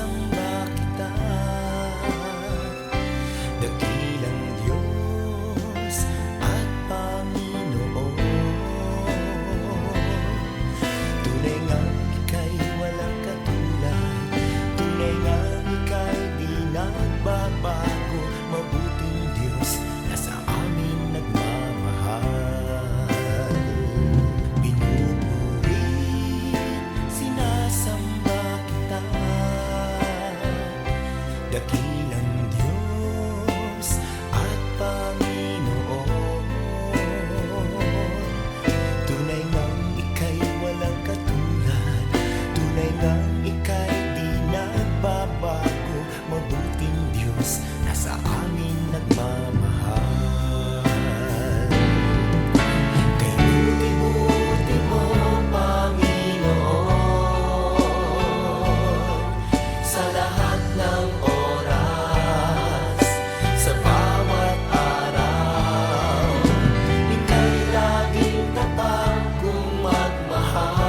sinasamba kita, dakilang Diyos at Panginoon. Tunay ngang ika'y walang katulad, tunay ngang ika'y di nagbabago, mabuting Diyos na sa amin nagmamahal. Pinupuri, sinasamba kita, dakilang Diyos at Panginoon. Tunay ngang ika'y walang katulad, tunay ngang ika'y di nagbabago, mabuting Diyos na sa amin nagmamahal. Kay buti-buti mo, Panginoon, sa lahat ng oras, sa bawat araw, ika'y laging tapat kong magmahal.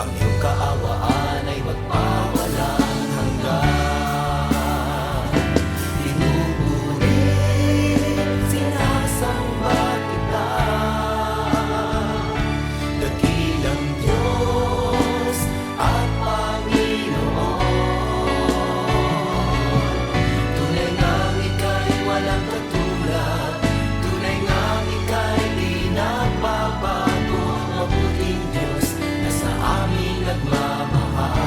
Ang iyong kaawaan ay magpawalang hanggan. Pinupuri, sinasamba kita, dakilang Diyos at Panginoon. Tunay ngang ika'y walang katulad, tunay ngang ika'y di nagbabago, mabuting Diyos na sa amin nagmamahal.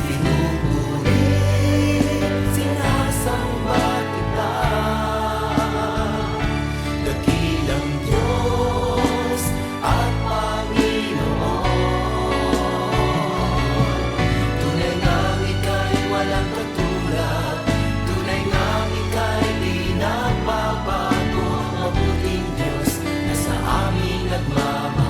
Pinupuri, sinasamba kita, dakilang Diyos at Panginoon. Tunay ngang ika'y walang katulad, tunay ngang ika'y di nagbabago, mabuting Diyos na sa amin nagmamahal.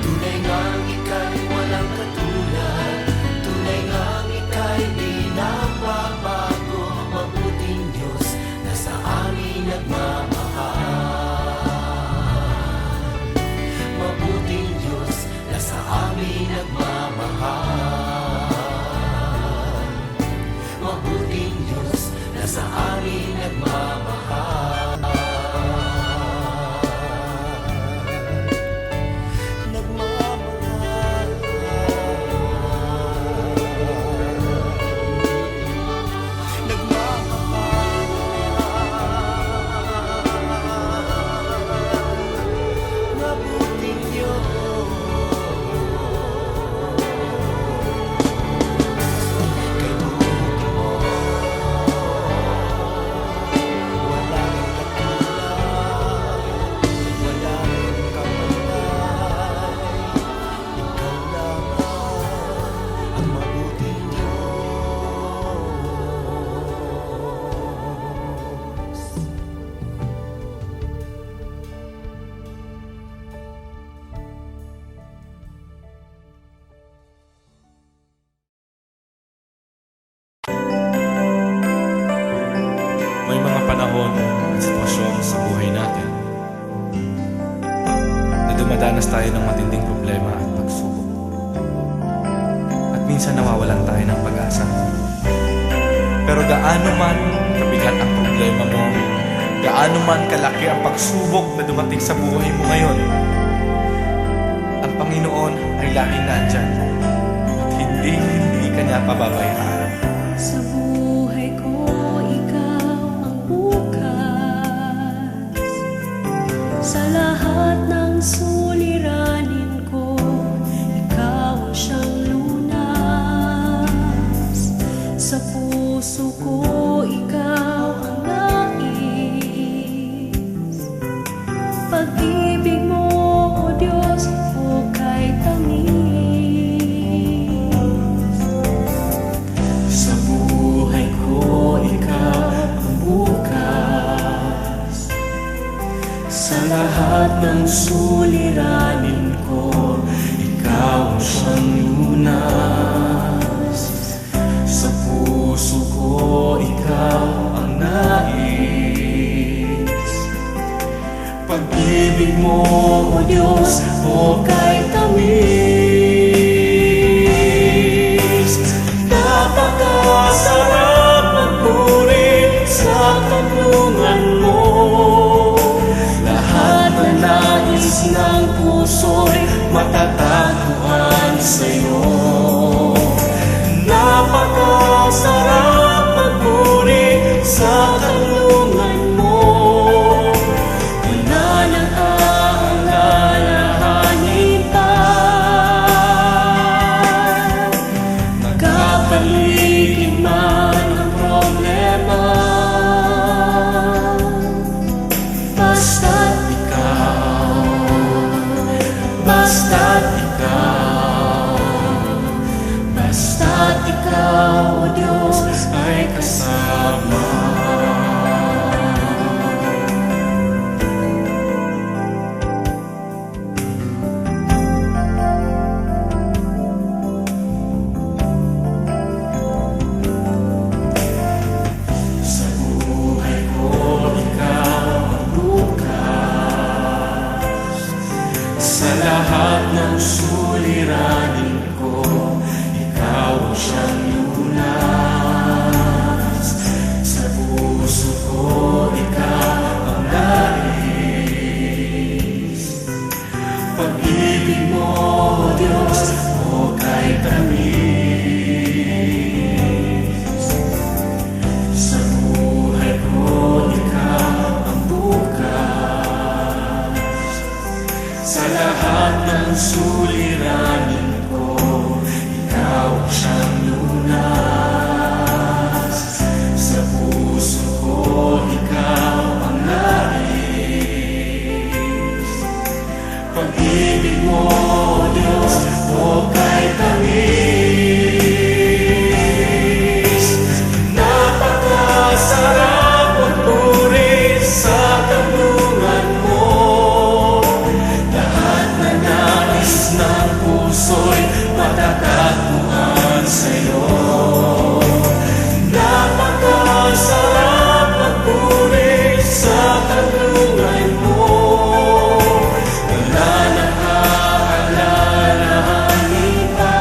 Tunay ngang ika'y walang katulad, tunay ngang ika'y di nagbabago, mabuting Diyos na sa amin nagmamahal. Mabuting Diyos na sa amin nagmamahal. Mabuting Diyos na sa amin nagmamahal. Nagmamahal. Nagmamahal. Mabuting Diyos. Kay buti mo, walang katulad, walang kapantay. Ikaw lamang ang mabuting Diyos. May mga panahon at sitwasyon sa buhay natin na dumadanas tayo ng matinding problema at pagsubok. At minsan nawawalan tayo ng pag-asa. Pero gaano man kabigat ang problema mo, gaano man kalaki ang pagsubok na dumating sa buhay mo ngayon, ang Panginoon ay laging nandyan at hindi ka niya pababayaan. Sa buhay ko, ikaw ang bukas. Sa lahat ng suliranin ko, ikaw ang siyang lunas. Sa puso ko, ikaw ang nais. Pag-ibig mo, O Diyos, hukay tamis. Sa buhay ko, ikaw ang bukas. Sa lahat ng suliranin ko, ikaw ang siyang lunas. Sa puso ko, ikaw ang nais. Pag Pag-ibig mo, O Diyos, o kay tamis. Napakasarap magpuri sa kanlungan mo. Lahat na nais ng puso'y matatagpuan sa'yo. Napakasarap magpuri sa kanlungan mo. Wala nang aalalahanin pa. Nagkapaligid man ang problema, basta't ikaw, basta't ikaw, basta't ikaw, O Diyos, ay kasama. Sa buhay ko, ikaw ang bukas. Sa lahat ng suliranin ko, ikaw ang siyang lunas. Sa puso ko, ikaw ang nais. Pag-ibig mo, O Diyos, o kay tamis. Sa buhay ko, ikaw ang bukas. Sa lahat ng suliranin ko, ikaw ang siyang lunas. Sa puso ko, ikaw ang nais. Pag-ibig mo, O Diyos, o kay tamis. Napakasarap magpuri sa kanlungan mo. Lahat na nais ng puso'y matatagpuan sa'yo. Napakasarap magpuri sa kanlungan mo. Wala nang aalalahanin pa.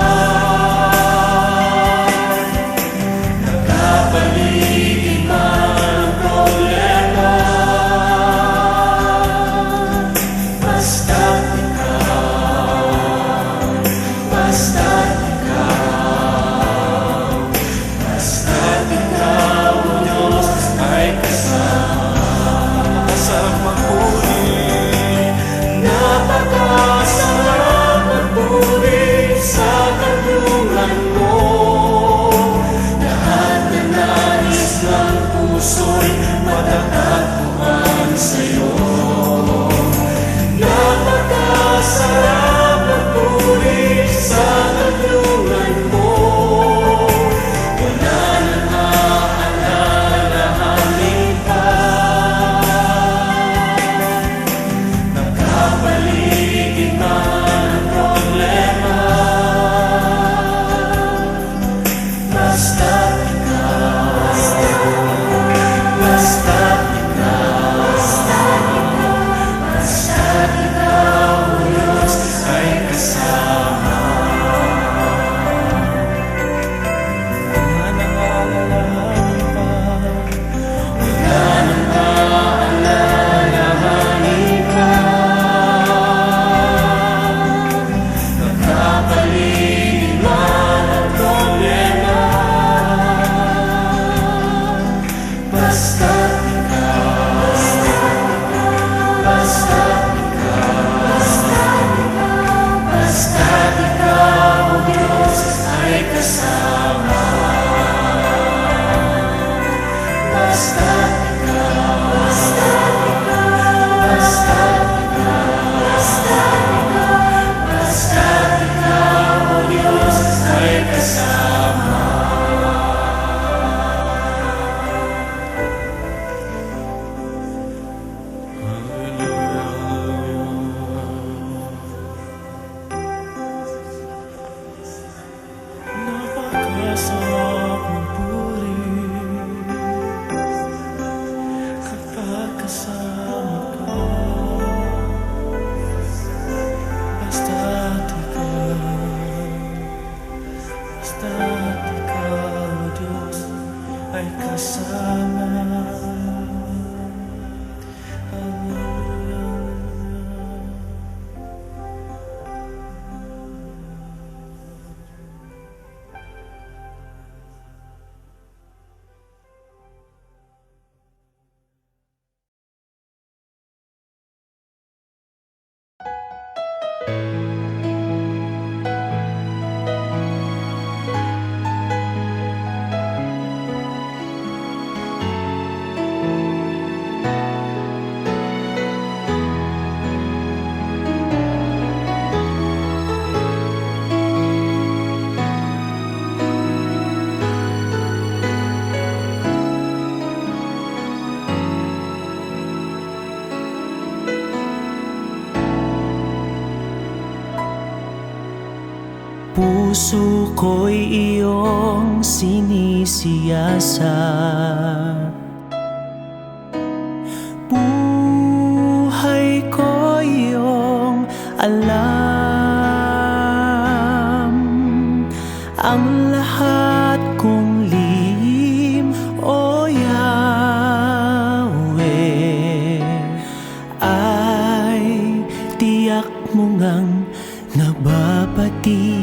Puso ko'y iyong sinisiyasat, buhay ko iyong alam. Ang lahat kong lihim, O Yahweh, ay tiyak mo ngang nababati.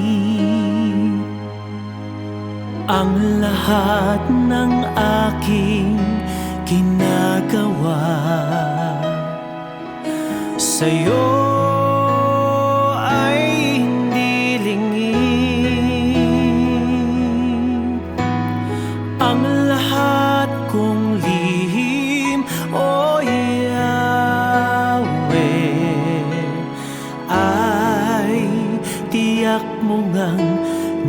Ang lahat ng aking ginagawa sa'yo ay hindi lingid. Ang lahat kong lihim, O Yahweh, ay tiyak mo ngang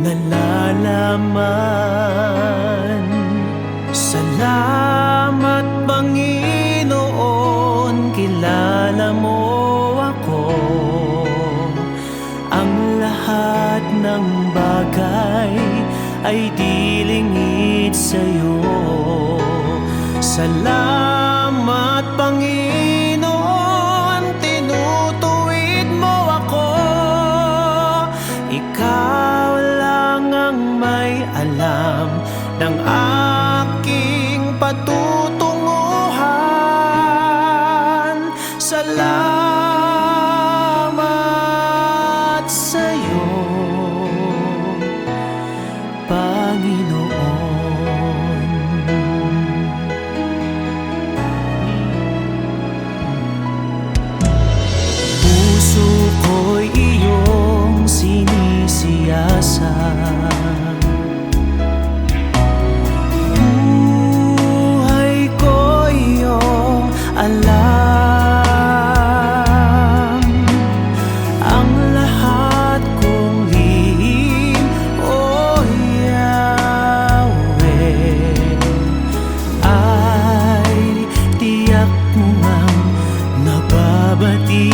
nalalaman. Salamat, Panginoon, kilala mo ako. Ang lahat ng bagay ay di lingid sa'yo. Salamat, Panginoon, tinutuwid mo ako. Ikaw lang ang may alam ng aking patutunguhan. Salamat sa'yo, Panginoon. Puso ko'y iyong sinisiyasat, buhay ko iyong alam. Ang lahat kong lihim, O Yahweh, ay tiyak mo ngang nababati.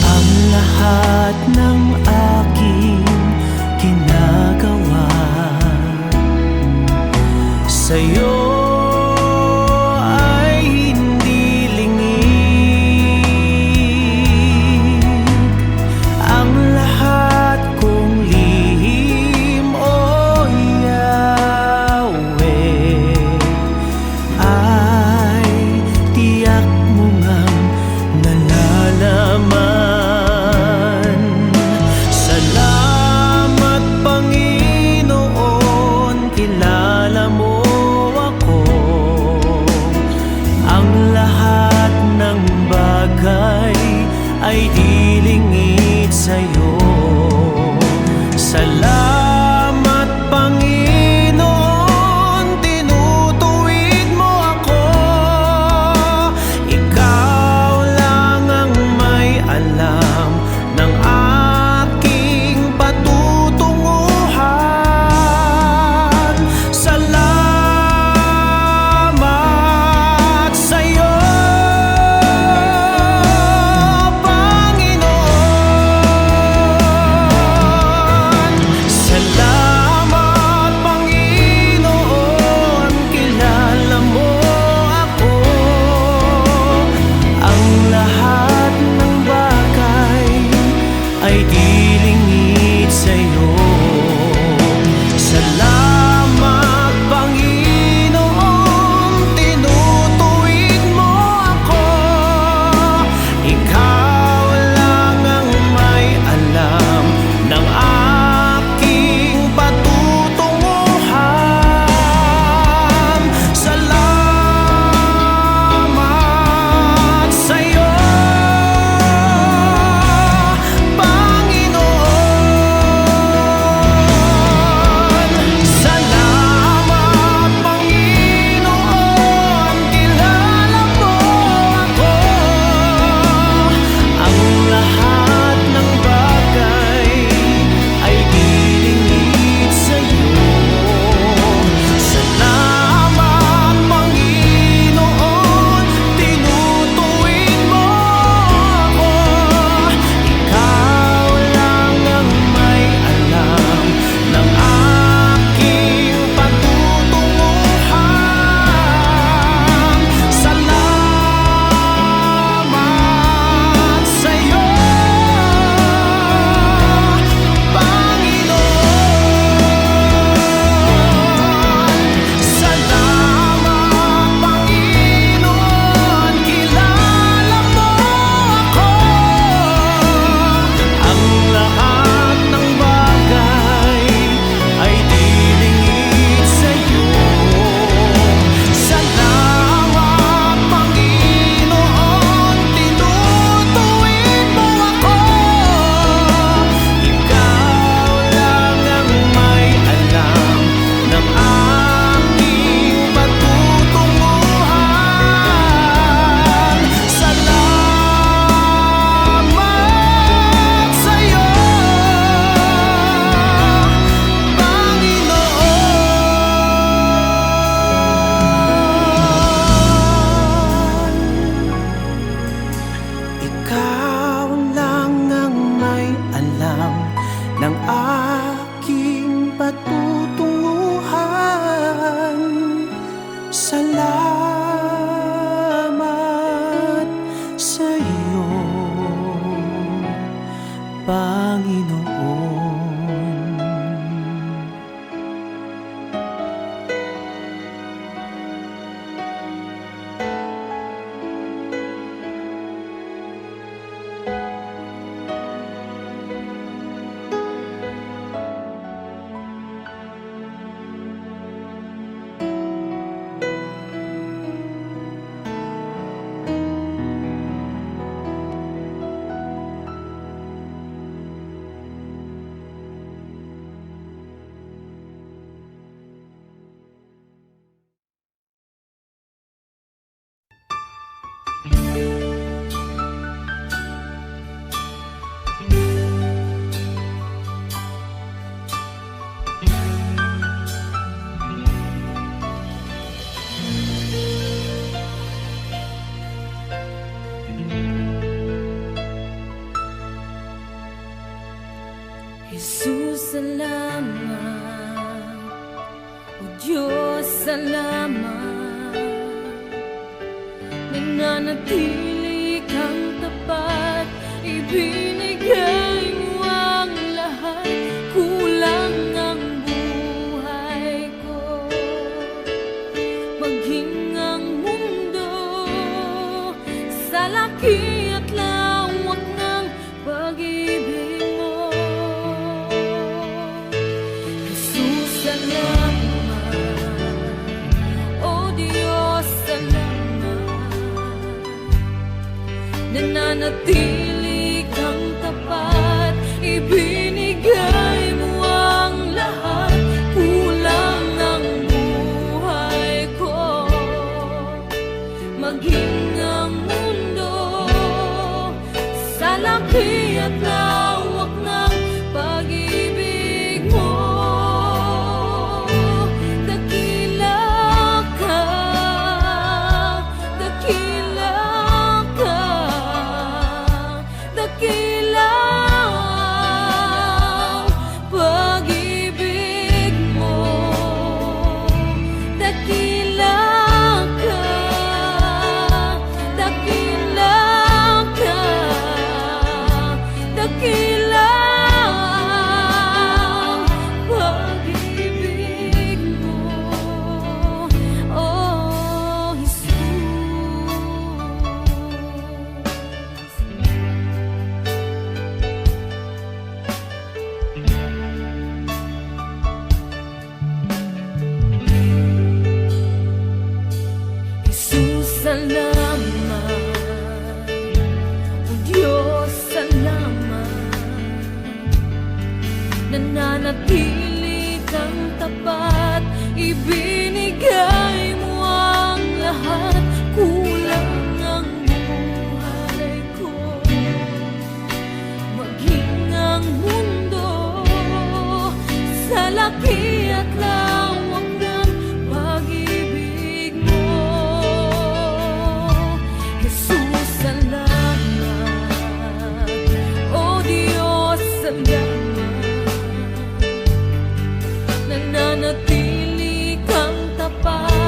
Ang lahat ng aking ginagawa sa'yo ay hindi lingid. Ang lahat kong lihim, O Yahweh, ay tiyak mo ngang nalalaman. Salamat, Panginoon, kilala mo ako. Ang lahat ng bagay ay di lingid sa'yo. Salamat, Panginoon, tinutuwid mo ako. Ikaw lang ang may alam ng aking patutunguhan. Salamat sa'yo, Panginoon. Jesus, salamat. O Diyos, salamat. Nananatili kang tapat, ibinigay mo ang lahat. Kulang ang buhay ko, maging ang mundo sa laki at lawak ng pag-ibig mo. Jesus, salamat. O Diyos, salamat. Nananatili kang tapat, ibinigay mo ang lahat. Kulang ang buhay ko, maging ang mundo sa laki at lawak ng pag-ibig mo. Dakila ka, dakila ka, dakila ang pag-ibig mo. Dakila ka, dakila ka, dakila ang pag-ibig mo, oh Jesus. Jesus, salamat. O Diyos, salamat. Nananatili kang tapat, ibinigay mo ang lahat. Kulang ang buhay ko, maging ang mundo sa laki at lawak ng pag-ibig mo. Jesus, salamat. O Diyos, salamat. Nananatili kang tapat,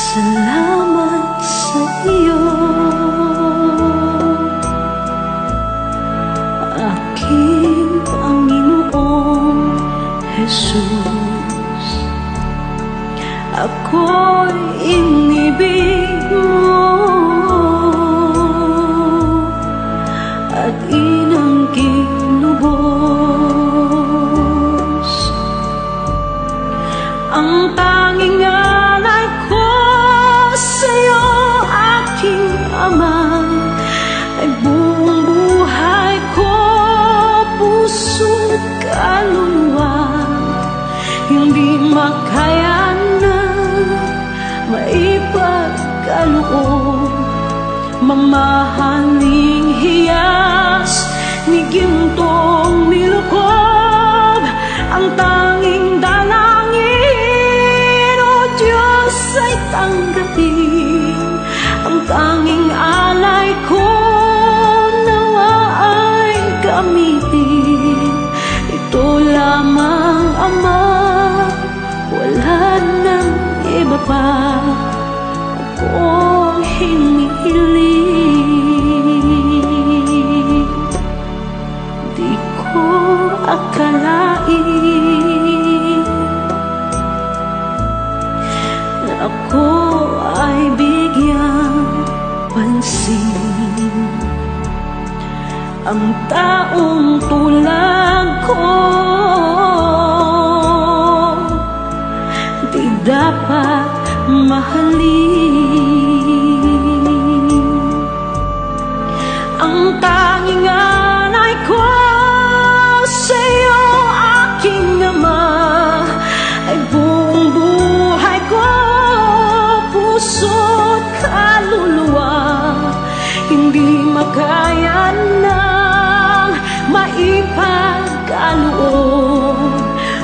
Salamat sa iyo, aking Panginoong Jesus. Ako'y inibig mo at inangking lubos. Ang tanging alay ko sa'yo, aking Ama, ay buong buhay ko, puso't kaluluwa. Hindi makayanan, maipagkaloob, mamahaling hiyas ni gintong nilukob. Ang tanging dalangin, O Diyos, ay tanggapin. Ang tanging alay ko, nawa ay gamitin. Ito lamang, Ama, wala nang iba pa akong hinihiling. Di ko akalain na ako ay bigyang pansin. Ang taong tulad ko di dapat mahalin. Ang tanging alay ko sa'yo, aking Ama, ay buong buhay ko, puso't kaluluwa. Hindi makayanang maipagkaloob,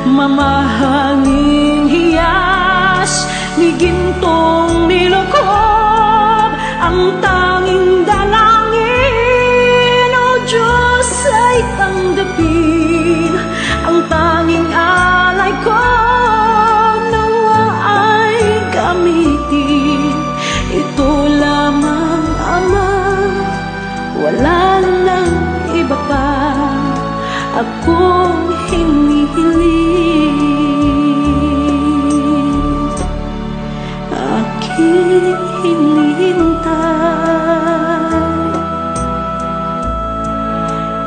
mamahaling hiyas ni gintong nilukob. Ang tanging dalangin, O Diyos, ay tanggapin. Ang tanging alay ko, nawa ay gamitin. Ito lamang, Ama, wala nang iba pa akong hinihiling. Aking hinihintay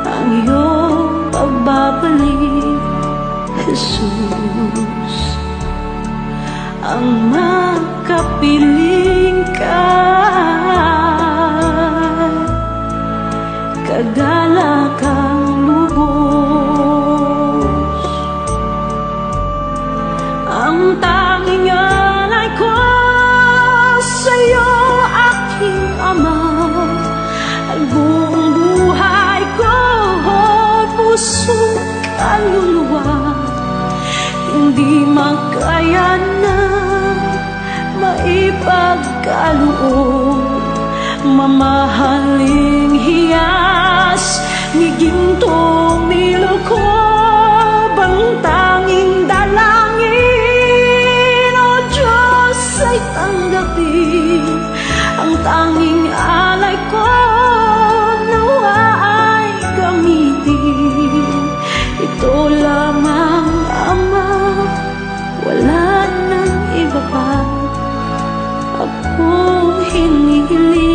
ang iyong pagbabalik, Jesus. Ang makapiling ka, kagalakang lubos. Ang tanging alay ko sa'yo, aking Ama, ay buong buhay ko, puso't kaluluwa. Hindi makayanan, maipagkaloob, mamahaling hiyas ni gintong nilukob. Ang tanging dalangin, O Diyos, ay tanggapin. Ang tanging alay ko, nawa ay gamitin. Ito lamang, Ama, wala nang iba pa akong hinihiling.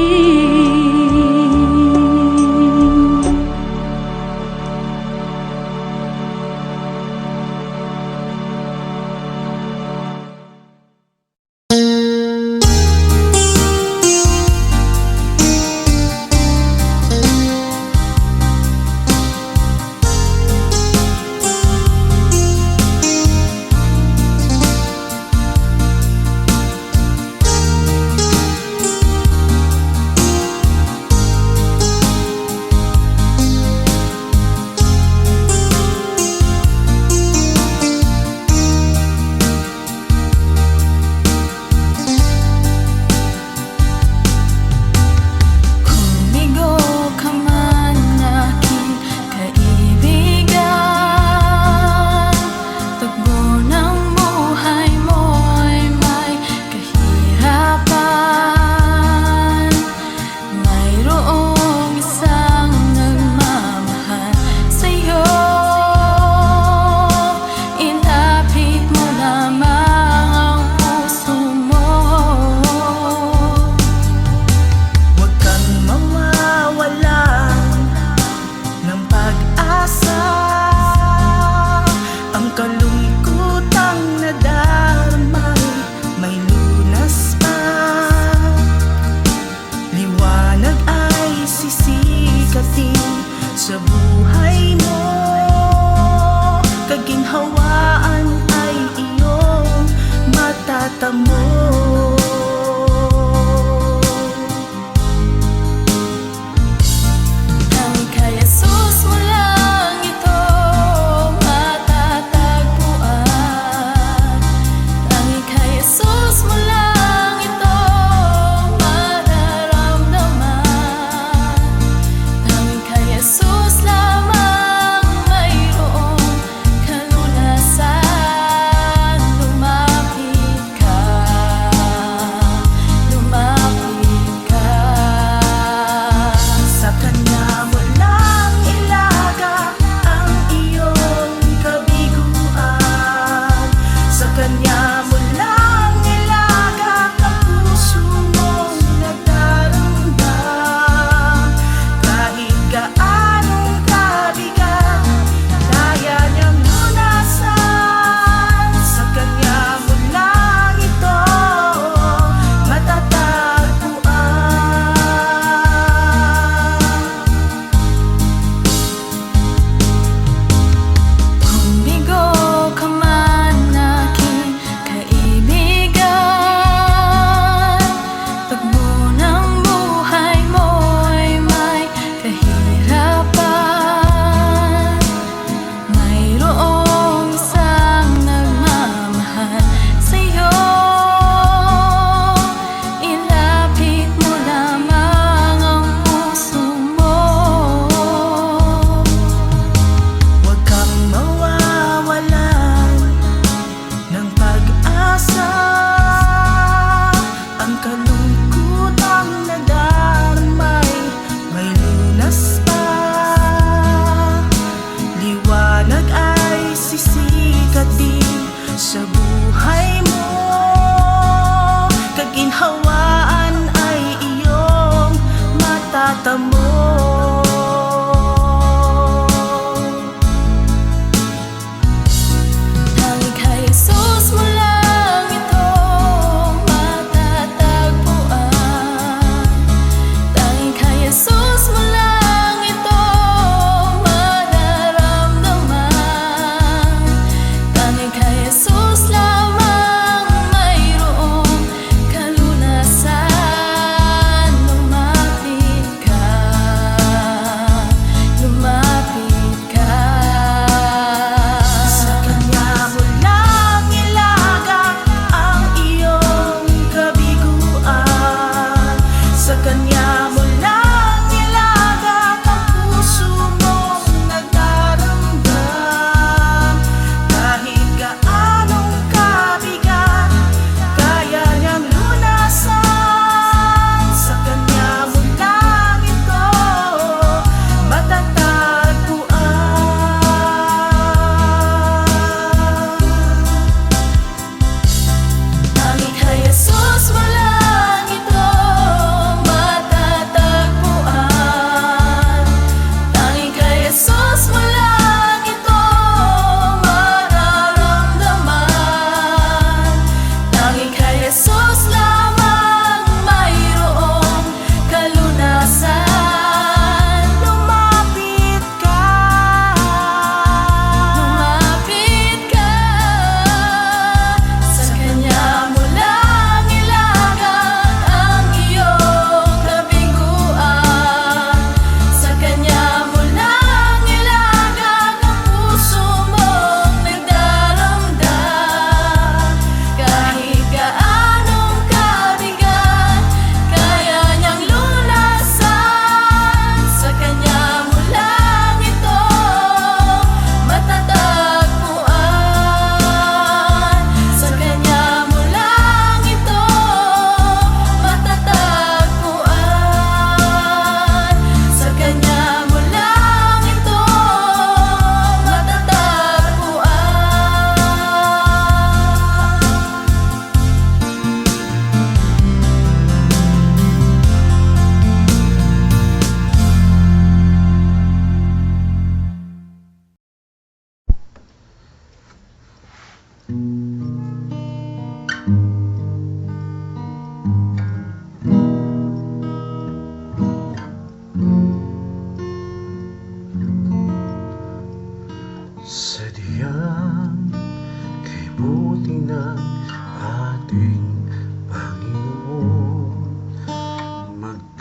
kaginhawaan ay iyong matatamo. Tanging kay Jesus mo lang ito matatagpuan. Tanging kay Jesus mo lang ito mararamdaman. Tanging kay Jesus lamang mayroong kalunasan. Lumapit ka, lumapit ka. Sa Kanya mo lang ilaga ang iyong kabiguan. Sa Kanya mo lang ilaga ang puso mong nagdaramdam. Kahit gaanong kabigat, kaya niyang lunasan. Sa Kanya mo lang ito matatagpuan. Kung bigo ka man aking kaibigan, tagbo ng buhay mo'y may kahirapan. Mayroong isang nagmamahal sa'yo. Ilapit mo lamang ang puso mo. Huwag kang mawawalan ng pag-asa. Ang kalungkutang nadarmay may lunas pa. Liwanag ay sisikat din sa buhay mo. Kaginhawaan ay iyong matatamo. Tanging kay Jesus mo lang ito matatagpuan. Tanging kay Jesus mo lang ito mararamdaman. Tanging kay Jesus lamang mayroong kalunasan. Lumapit ka,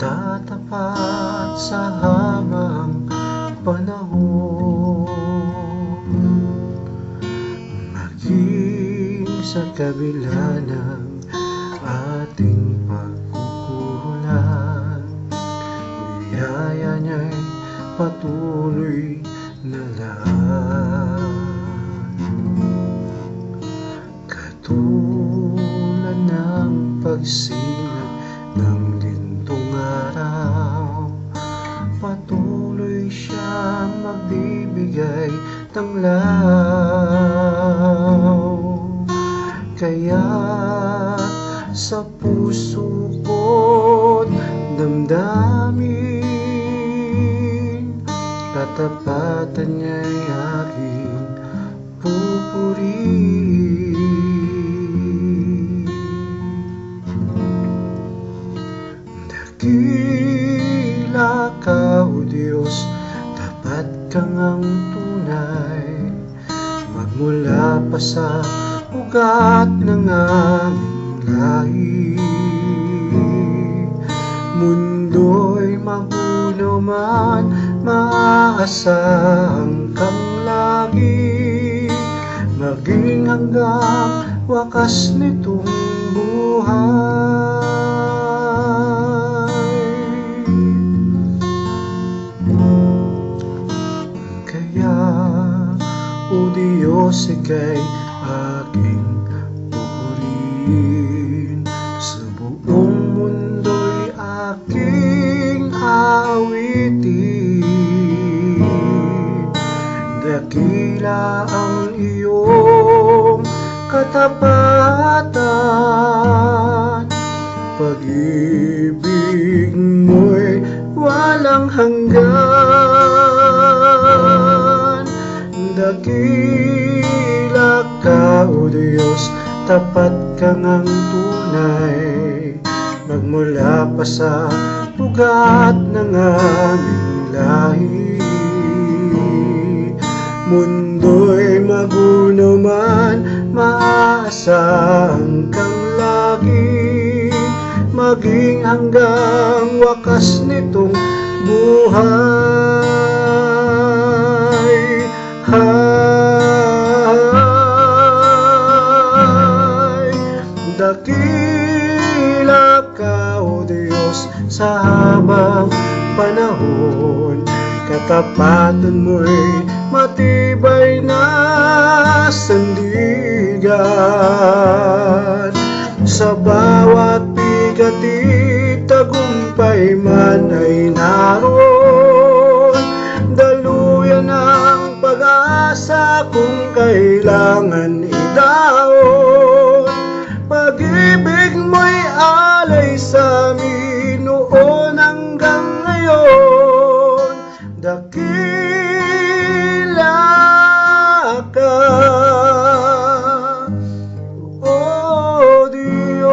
tatapat sa habang panahon, maging sa kabila ng ating pagkukulang, biyaya niya'y patuloy na lang. Katulad ng pagsinag ng lintong araw, patuloy siyang magbibigay tanglaw. Kaya't sa puso ko't damdamin, katapatan niya'y aking pupurihin. Dakila ka, O Diyos, tapat kang ang tunay, magmula pa sa ugat ng aming lahi. Mundo'y magulo man, maaasahang kang lagi, maging hanggang wakas nitong buhay. Kaya, O Diyos, ika'y aking pupurihin, sa buong mundo'y aking awitin. Dakila ang iyong katapatan, pag-ibig mo'y walang hanggan. Dakila ka, O Diyos, tapat kang ang tunay, magmula pa sa ugat ng aming lahi. Mundo'y magulo man, maaasahang kang lagi, maging hanggang wakas nitong buhay. Dakila ka, O Diyos, sa habang panahon, katapatan mo'y matibay na sandigan. Sa bawat bigatit, tagumpay man ay naroon, daluyan ang pag-asa kung kailangan idaon. Pag-ibig mo'y alay sa amin noon hanggang ngayon. Dakila ka, O Diyos.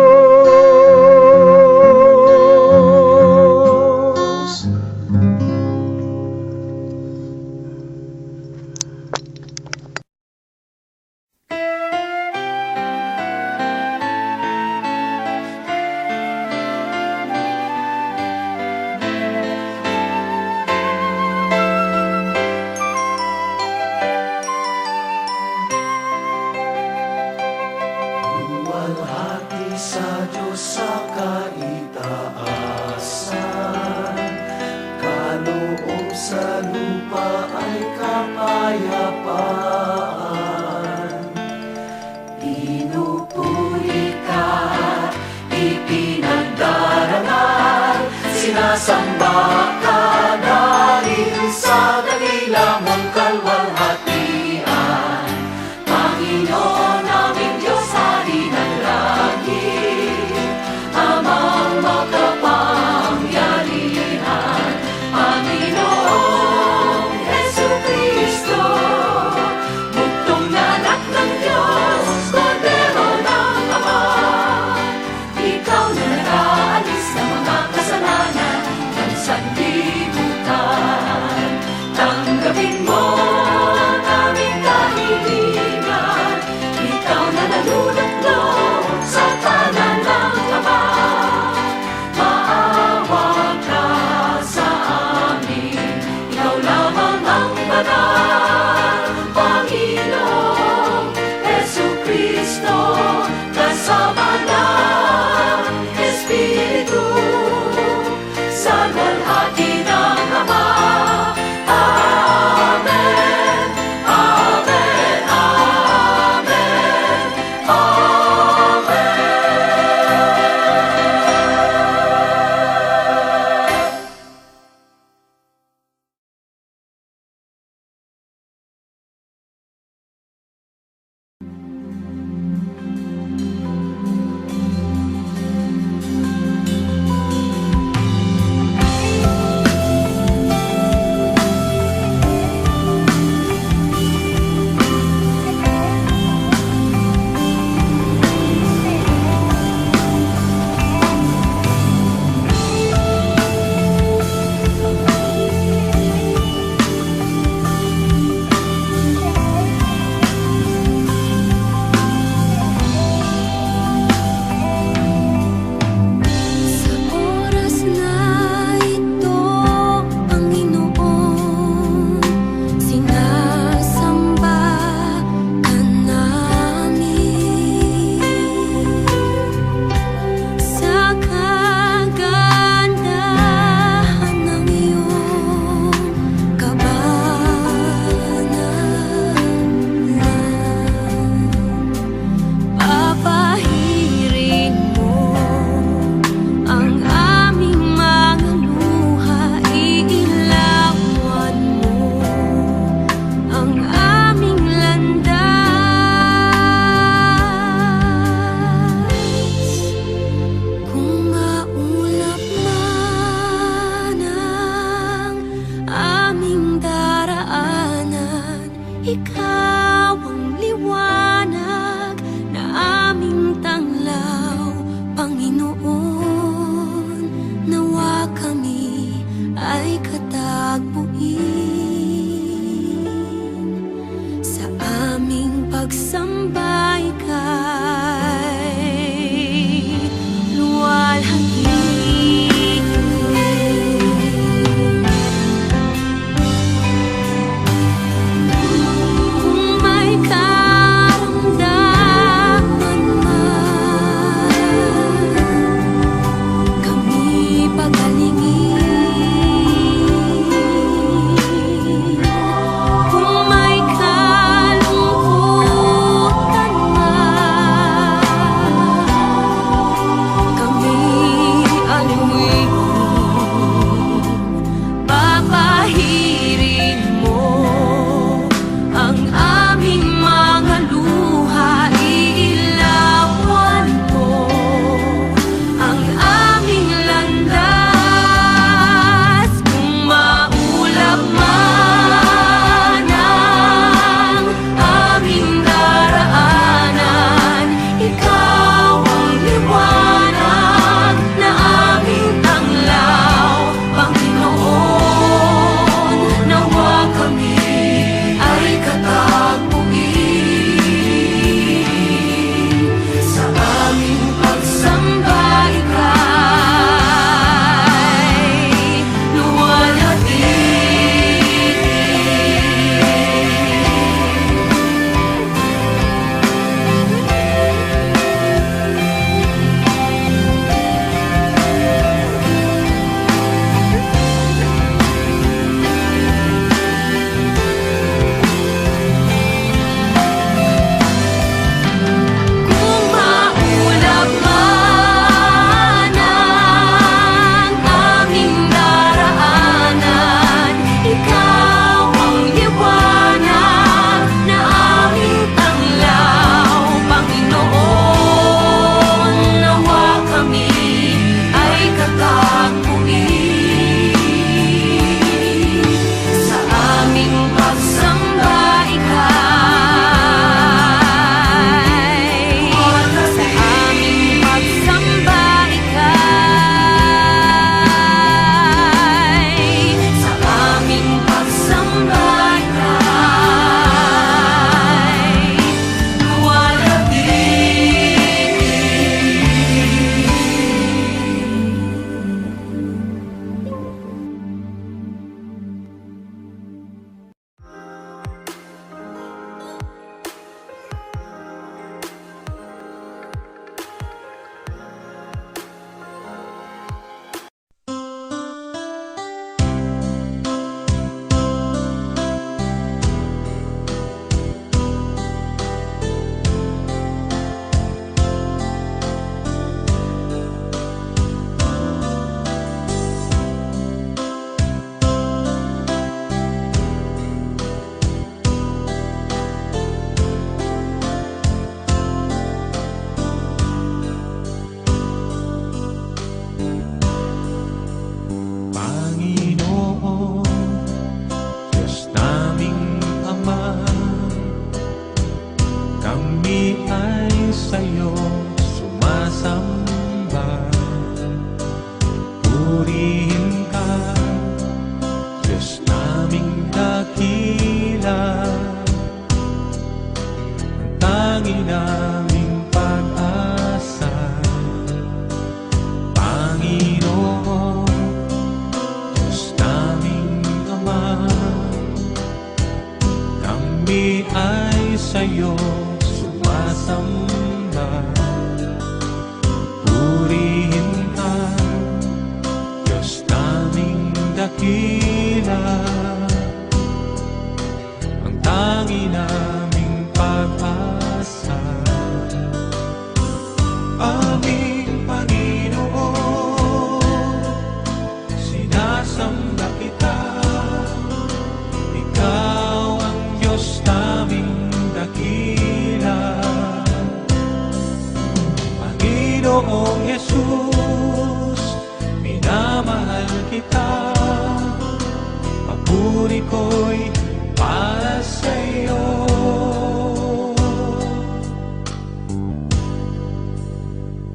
ko'y para sa'yo.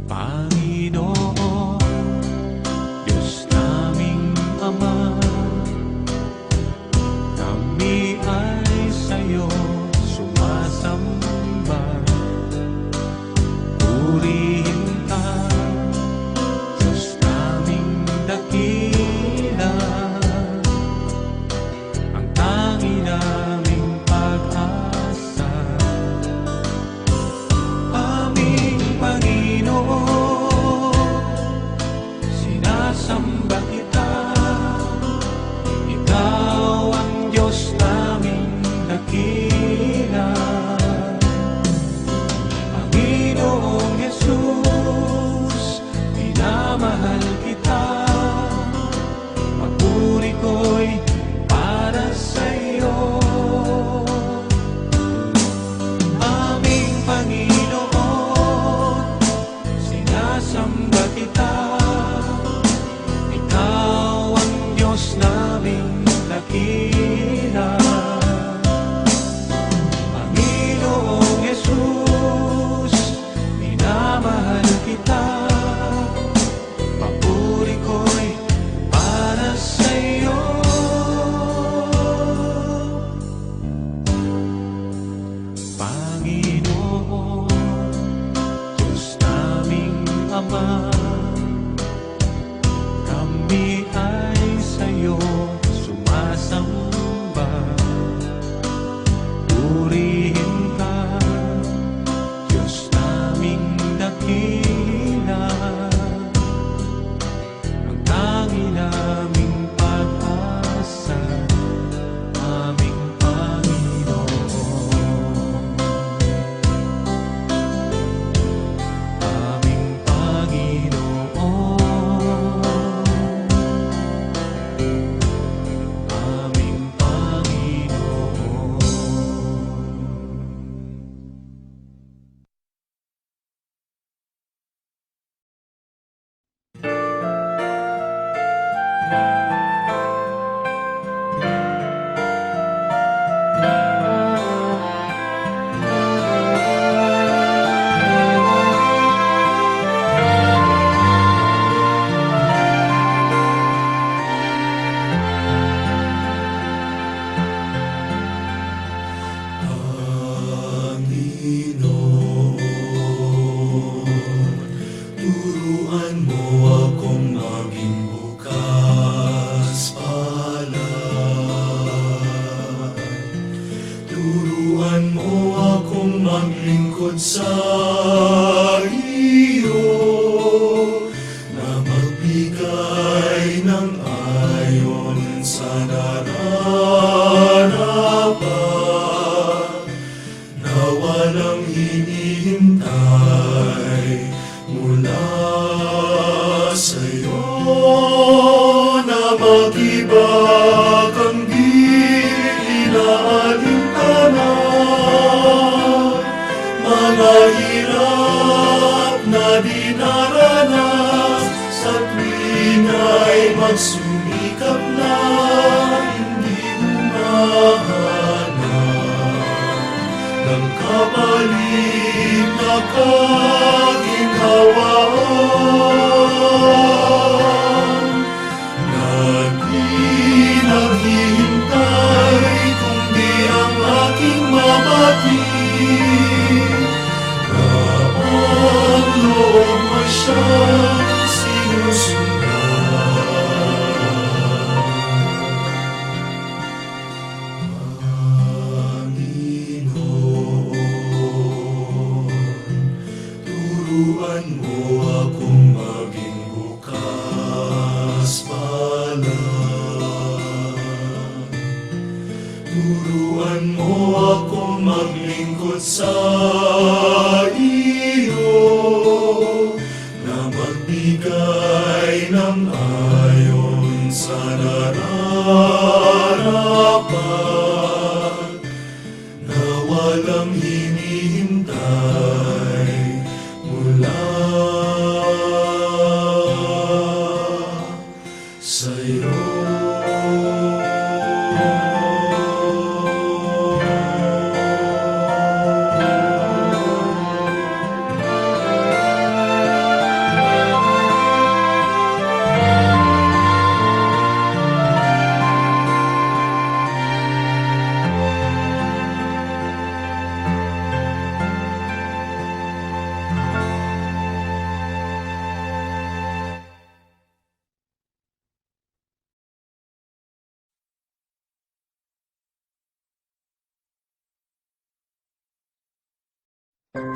Panginoon, Diyos naming Ama, kami ay sa'yo sumasamba. Purihin ka, Diyos naming dakila, ang tangi naming pag-asa. Aming Panginoon, sinasamba kita, ikaw ang Diyos naming dakila. Panginoong Jesus, minamahal kita, papuri ko'y para sa'yo. Aming Panginoon, sinasamba kita, ikaw ang Diyos naming dakila. Panginoong Jesus, minamahal kita, papuri ko'y para sa'yo. Panginoon, Diyos naming Ama, kami ay sa'yo sumasamba. Purihin ka, Diyos naming dakila, ang tangi naming pag-asa. Aming Panginoon, aming Panginoon, aming Panginoon. Turuan mo akong maging bukas palad. Turuan mo akong maglingkod sa iyo, na magbigay ng ayon sa nararapat, na walang hinihintay mula sa'yo, na mag-ibag ang di inaalintanan, mga hirap na dinaranas, sa tuwing ay magsumikap na hindi humahanap ng kapalit na kaginhawaan, na di naghihintay kundi ang aking mabatid, na ang loob mo siyang sinusundan. Panginoon, turuan mo akong maging bukas palad. Turuan mo akong maglingkod sa iyo, na magbigay ng ayon sa nararapat, na walang hinihintay mula sa'yo. Minsan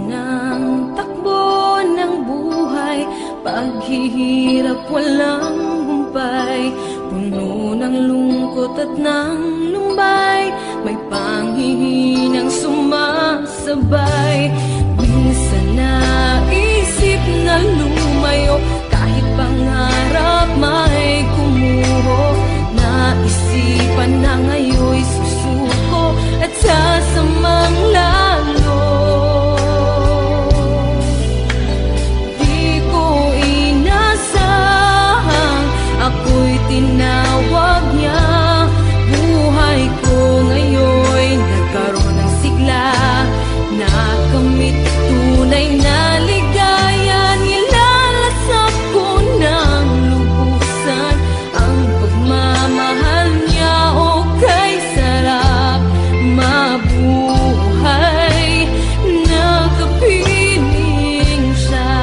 ang takbo ng buhay, paghihirap walang humpay, puno ng lungkot at ng lumbay, may panghihinang sumasabay. Minsan naisip na lumayo, kahit pangarap may kumuho, naisipan na ngayon'y susuko at sasamang lalo. Di ko inasahang ako'y tinawag niya. Buhay ko ngayon'y nagkaroon ng sigla, nakamit tunay na ligaya. Nilalasap ko ng lubusan ang pagmamahal niya. O kay sarap mabuhay, nakapiling siya.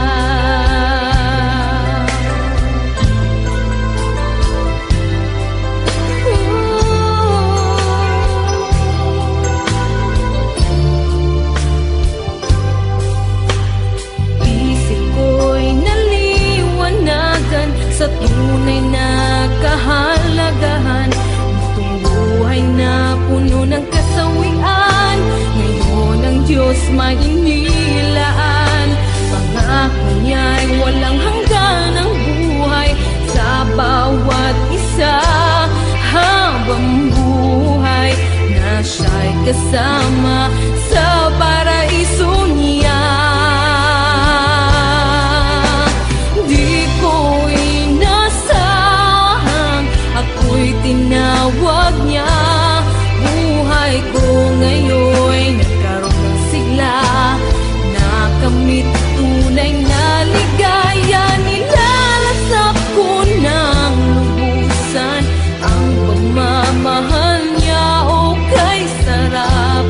Isip ko'y naliwanagan sa tunay na kahalagahan. Itong buhay na puno ng kasawian, ngayon ang Diyos may inilaan. Pangako niya'y walang hanggan ang buhay sa bawat isa. Habang buhay na siya'y kasama sa paraiso niya. Di ko inasahang ako'y tinawag niya. Buhay ko ngayon'y nagkaroon ng sigla, nakamit tunay na ligaya. Nilalasap ko ng lubusan ang pagmamahal niya. O kay sarap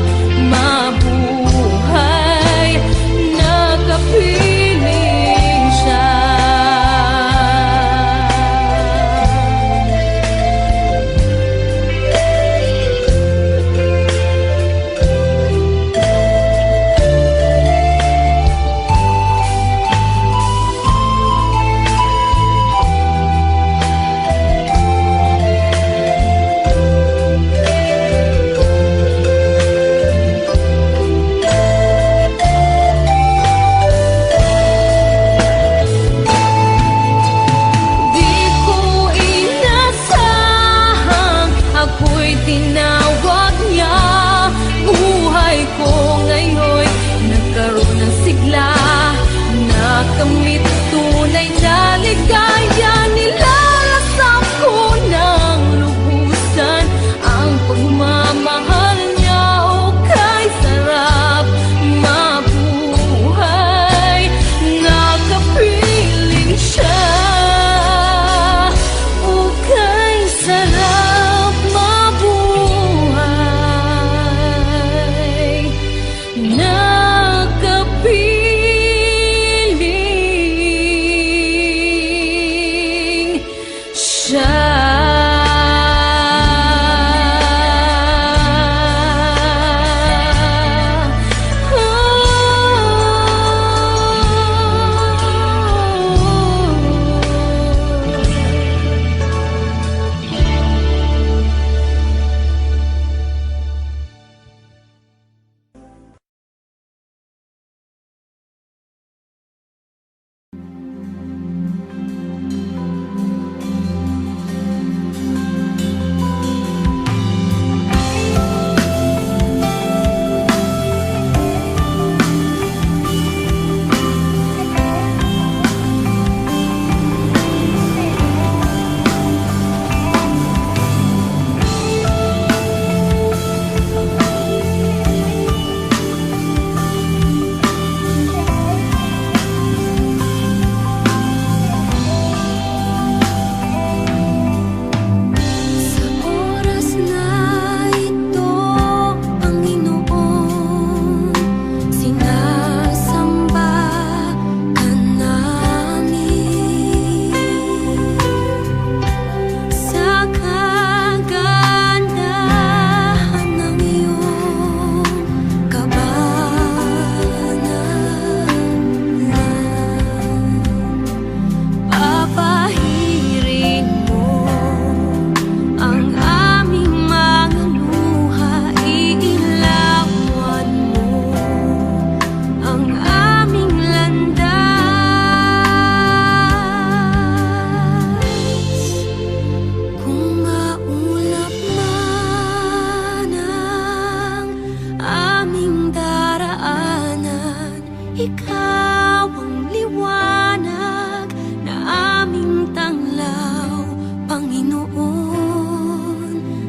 Ikaw ang liwanag na aming tanglaw, Panginoon.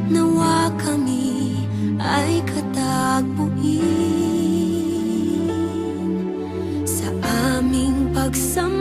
Nawa kami ay katagpuin sa aming pagsamba.